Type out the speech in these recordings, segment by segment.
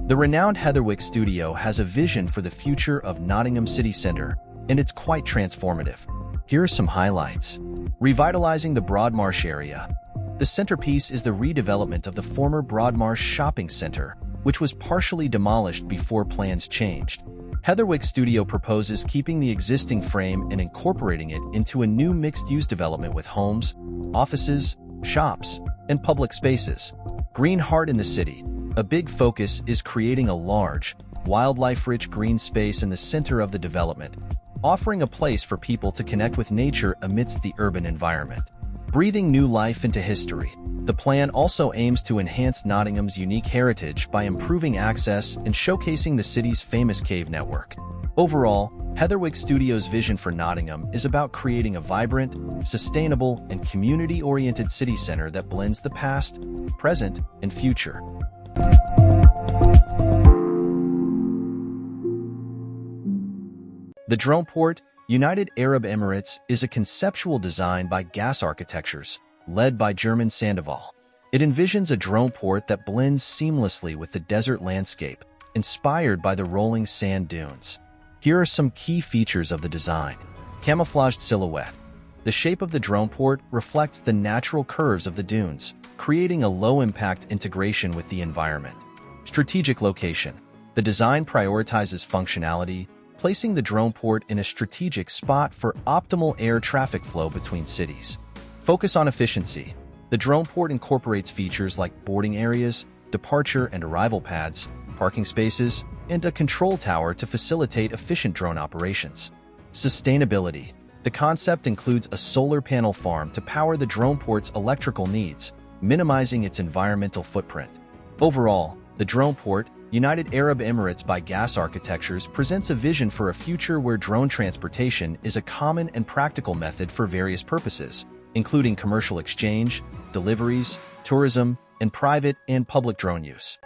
The renowned Heatherwick studio has a vision for the future of Nottingham city centre, and it's quite transformative. Here are some highlights. Revitalizing the Broadmarsh area. The centerpiece is the redevelopment of the former Broadmarsh shopping centre, which was partially demolished before plans changed. Heatherwick Studio proposes keeping the existing frame and incorporating it into a new mixed-use development with homes, offices, shops, and public spaces. Green Heart in the city. A big focus is creating a large, wildlife-rich green space in the center of the development, offering a place for people to connect with nature amidst the urban environment. Breathing new life into history. The plan also aims to enhance Nottingham's unique heritage by improving access and showcasing the city's famous cave network. Overall, Heatherwick Studio's vision for Nottingham is about creating a vibrant, sustainable, and community-oriented city center that blends the past, present, and future. The Drone Port, United Arab Emirates, is a conceptual design by GAS Architectures, led by German Sandoval. It envisions a drone port that blends seamlessly with the desert landscape, inspired by the rolling sand dunes. Here are some key features of the design. Camouflaged silhouette. The shape of the drone port reflects the natural curves of the dunes, creating a low-impact integration with the environment. Strategic location. The design prioritizes functionality, placing the drone port in a strategic spot for optimal air traffic flow between cities. Focus on efficiency. The drone port incorporates features like boarding areas, departure and arrival pads, parking spaces, and a control tower to facilitate efficient drone operations. Sustainability. The concept includes a solar panel farm to power the drone port's electrical needs, minimizing its environmental footprint. Overall, the drone port, United Arab Emirates by GAS Architectures, presents a vision for a future where drone transportation is a common and practical method for various purposes, including commercial exchange, deliveries, tourism, and private and public drone use.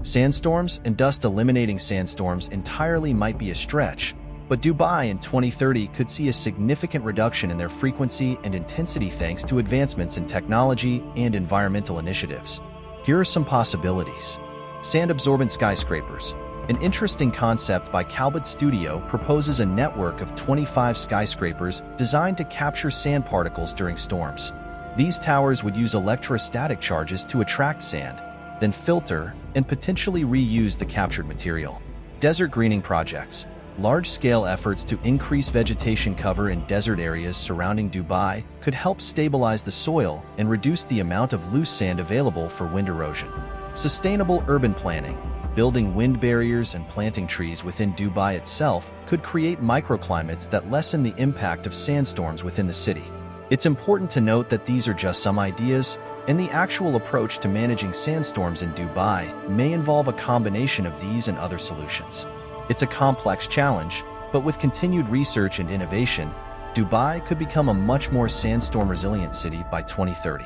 Sandstorms and dust. Eliminating sandstorms entirely might be a stretch, but Dubai in 2030 could see a significant reduction in their frequency and intensity thanks to advancements in technology and environmental initiatives. Here are some possibilities. Sand-absorbent skyscrapers. An interesting concept by Calbot Studio proposes a network of 25 skyscrapers designed to capture sand particles during storms. These towers would use electrostatic charges to attract sand, then filter and potentially reuse the captured material. Desert greening projects. Large-scale efforts to increase vegetation cover in desert areas surrounding Dubai could help stabilize the soil and reduce the amount of loose sand available for wind erosion. Sustainable urban planning. Building wind barriers and planting trees within Dubai itself could create microclimates that lessen the impact of sandstorms within the city. It's important to note that these are just some ideas, and the actual approach to managing sandstorms in Dubai may involve a combination of these and other solutions. It's a complex challenge, but with continued research and innovation, Dubai could become a much more sandstorm-resilient city by 2030.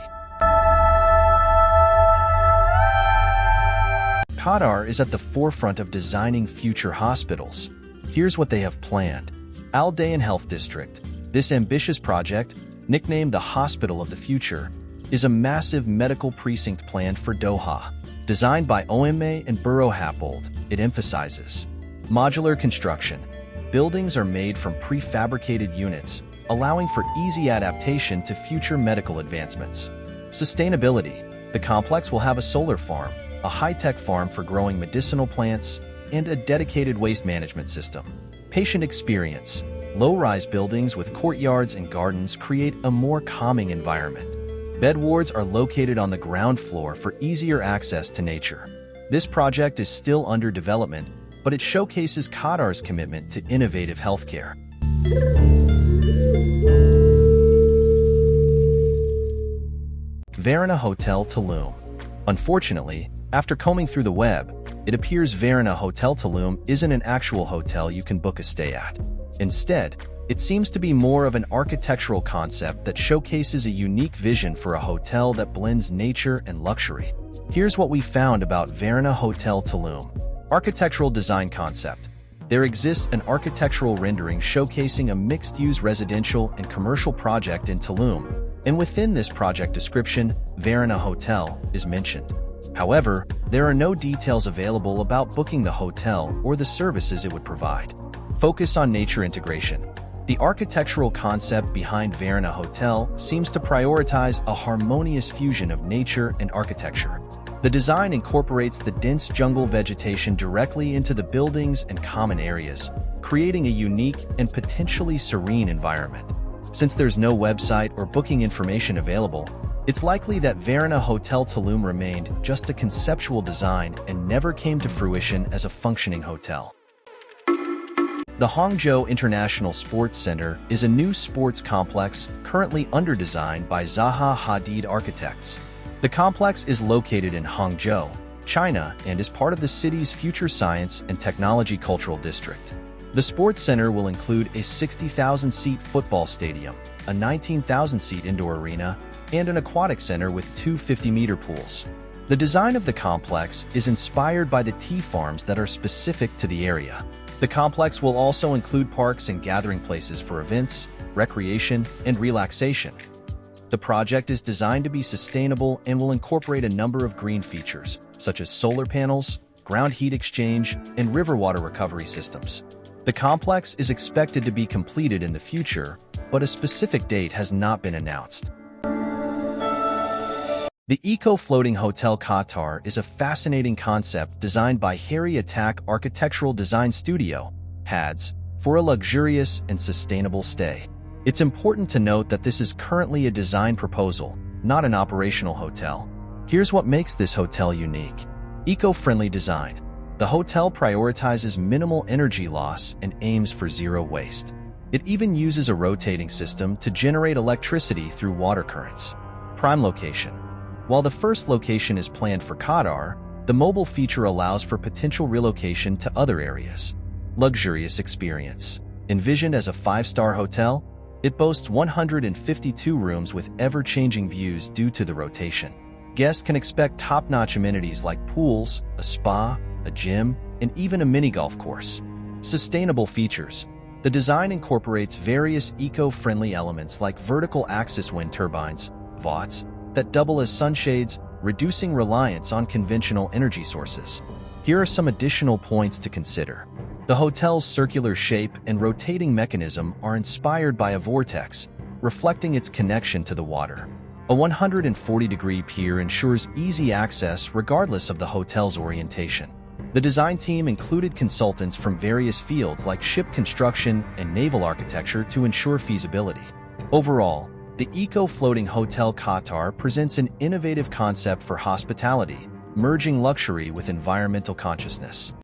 Qatar is at the forefront of designing future hospitals. Here's what they have planned. Al Dayan Health District. This ambitious project, nicknamed the Hospital of the Future, is a massive medical precinct planned for Doha. Designed by OMA and Buro Happold, it emphasizes modular construction. Buildings are made from prefabricated units, allowing for easy adaptation to future medical advancements. Sustainability. The complex will have a solar farm, a high-tech farm for growing medicinal plants, and a dedicated waste management system. Patient experience. Low-rise buildings with courtyards and gardens create a more calming environment. Bed wards are located on the ground floor for easier access to nature. This project is still under development, but it showcases Qatar's commitment to innovative healthcare. Varuna Hotel Tulum. Unfortunately, after combing through the web, it appears Varuna Hotel Tulum isn't an actual hotel you can book a stay at. Instead, it seems to be more of an architectural concept that showcases a unique vision for a hotel that blends nature and luxury. Here's what we found about Varuna Hotel Tulum. Architectural design concept. There exists an architectural rendering showcasing a mixed-use residential and commercial project in Tulum, And within this project description, Varuna Hotel is mentioned. However, there are no details available about booking the hotel or the services it would provide. Focus on nature integration. The architectural concept behind Varuna Hotel seems to prioritize a harmonious fusion of nature and architecture. The design incorporates the dense jungle vegetation directly into the buildings and common areas, creating a unique and potentially serene environment. Since there's no website or booking information available, it's likely that Varuna Hotel Tulum remained just a conceptual design and never came to fruition as a functioning hotel. The Hangzhou International Sports Center is a new sports complex currently under design by Zaha Hadid Architects. The complex is located in Hangzhou, China, and is part of the city's Future Science and Technology Cultural District. The sports center will include a 60,000-seat football stadium, a 19,000-seat indoor arena, and an aquatic center with two 50-meter pools. The design of the complex is inspired by the tea farms that are specific to the area. The complex will also include parks and gathering places for events, recreation, and relaxation. The project is designed to be sustainable and will incorporate a number of green features, such as solar panels, ground heat exchange, and river water recovery systems. The complex is expected to be completed in the future, but a specific date has not been announced. The Eco-Floating Hotel Qatar is a fascinating concept designed by Harry Attack Architectural Design Studio, HADS, for a luxurious and sustainable stay. It's important to note that this is currently a design proposal, not an operational hotel. Here's what makes this hotel unique. Eco-friendly design. The hotel prioritizes minimal energy loss and aims for zero waste. It even uses a rotating system to generate electricity through water currents. Prime location. While the first location is planned for Qatar, the mobile feature allows for potential relocation to other areas. Luxurious experience. Envisioned as a 5-star hotel, it boasts 152 rooms with ever-changing views due to the rotation. Guests can expect top-notch amenities like pools, a spa, a gym, and even a mini-golf course. Sustainable features. The design incorporates various eco-friendly elements like vertical axis wind turbines, VATs, that double as sunshades, reducing reliance on conventional energy sources. Here are some additional points to consider. The hotel's circular shape and rotating mechanism are inspired by a vortex, reflecting its connection to the water. A 140-degree pier ensures easy access regardless of the hotel's orientation. The design team included consultants from various fields like ship construction and naval architecture to ensure feasibility. Overall, the Eco-Floating Hotel Qatar presents an innovative concept for hospitality, merging luxury with environmental consciousness.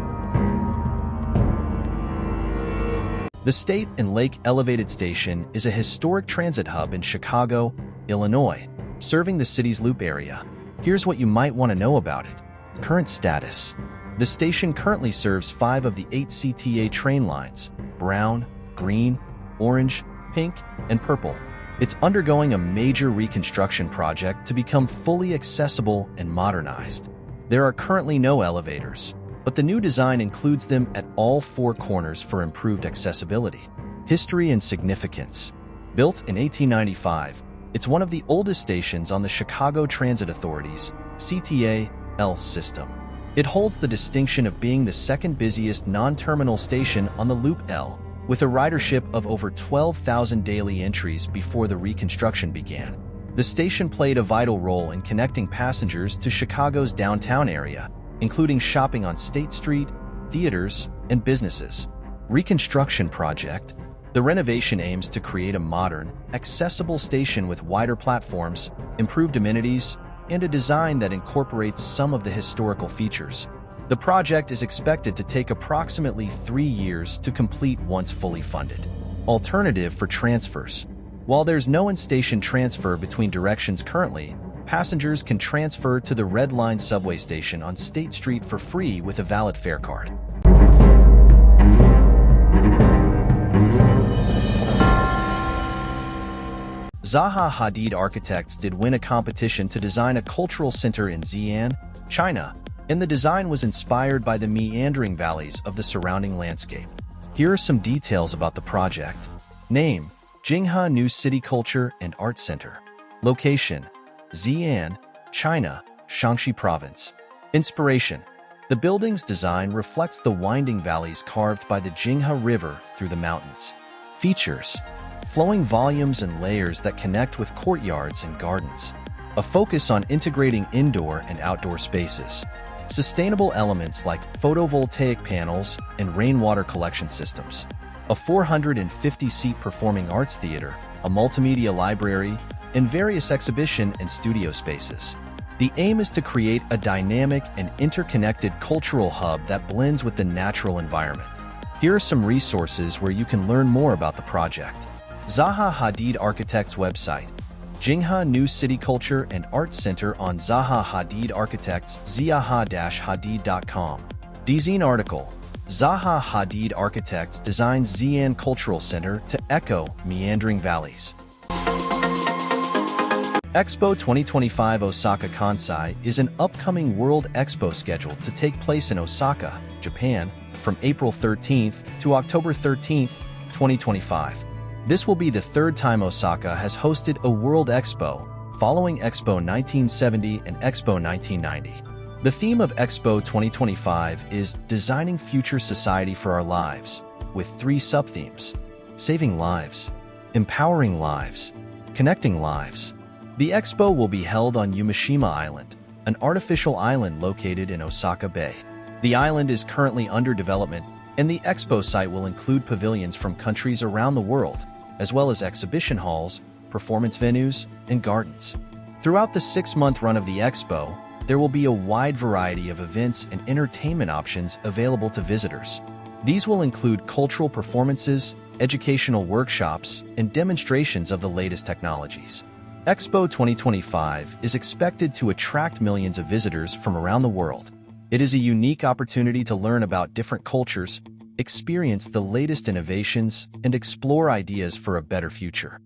The State and Lake Elevated Station is a historic transit hub in Chicago, Illinois, serving the city's Loop area. Here's what you might want to know about it. Current status. The station currently serves 5 of the 8 CTA train lines: brown, green, orange, pink, and purple. It's undergoing a major reconstruction project to become fully accessible and modernized. There are currently no elevators, but the new design includes them at all 4 corners for improved accessibility. History and significance. Built in 1895, it's one of the oldest stations on the Chicago Transit Authority's CTA-L system. It holds the distinction of being the second busiest non-terminal station on the Loop L, with a ridership of over 12,000 daily entries before the reconstruction began. The station played a vital role in connecting passengers to Chicago's downtown area, including shopping on State Street, theaters, and businesses. Reconstruction project. The renovation aims to create a modern, accessible station with wider platforms, improved amenities, and a design that incorporates some of the historical features. The project is expected to take approximately 3 years to complete once fully funded. Alternative for transfers. While there's no in-station transfer between directions currently, passengers can transfer to the Red Line subway station on State Street for free with a valid fare card. Zaha Hadid Architects did win a competition to design a cultural center in Xi'an, China, and the design was inspired by the meandering valleys of the surrounding landscape. Here are some details about the project. Name: Jinghe New City Culture and Art Center. Location: Xi'an, China, Shaanxi Province. Inspiration: the building's design reflects the winding valleys carved by the Jinghe River through the mountains. Features: flowing volumes and layers that connect with courtyards and gardens. A focus on integrating indoor and outdoor spaces. Sustainable elements like photovoltaic panels and rainwater collection systems. A 450-seat performing arts theater, a multimedia library, and various exhibition and studio spaces. The aim is to create a dynamic and interconnected cultural hub that blends with the natural environment. Here are some resources where you can learn more about the project. Zaha Hadid Architects website. Jinghe New City Culture and Arts Center on Zaha Hadid Architects, zaha-hadid.com. Design article. Zaha Hadid Architects designs Xi'an Cultural Center to echo meandering valleys. Expo 2025 Osaka Kansai is an upcoming World Expo scheduled to take place in Osaka, Japan, from April 13th to October 13th, 2025. This will be the third time Osaka has hosted a World Expo, following Expo 1970 and Expo 1990. The theme of Expo 2025 is Designing Future Society for Our Lives, with 3 sub-themes: Saving Lives, Empowering Lives, Connecting Lives. The expo will be held on Umeshima Island, an artificial island located in Osaka Bay. The island is currently under development, and the expo site will include pavilions from countries around the world, as well as exhibition halls, performance venues, and gardens. Throughout the 6-month run of the expo, there will be a wide variety of events and entertainment options available to visitors. These will include cultural performances, educational workshops, and demonstrations of the latest technologies. Expo 2025 is expected to attract millions of visitors from around the world. It is a unique opportunity to learn about different cultures, experience the latest innovations, and explore ideas for a better future.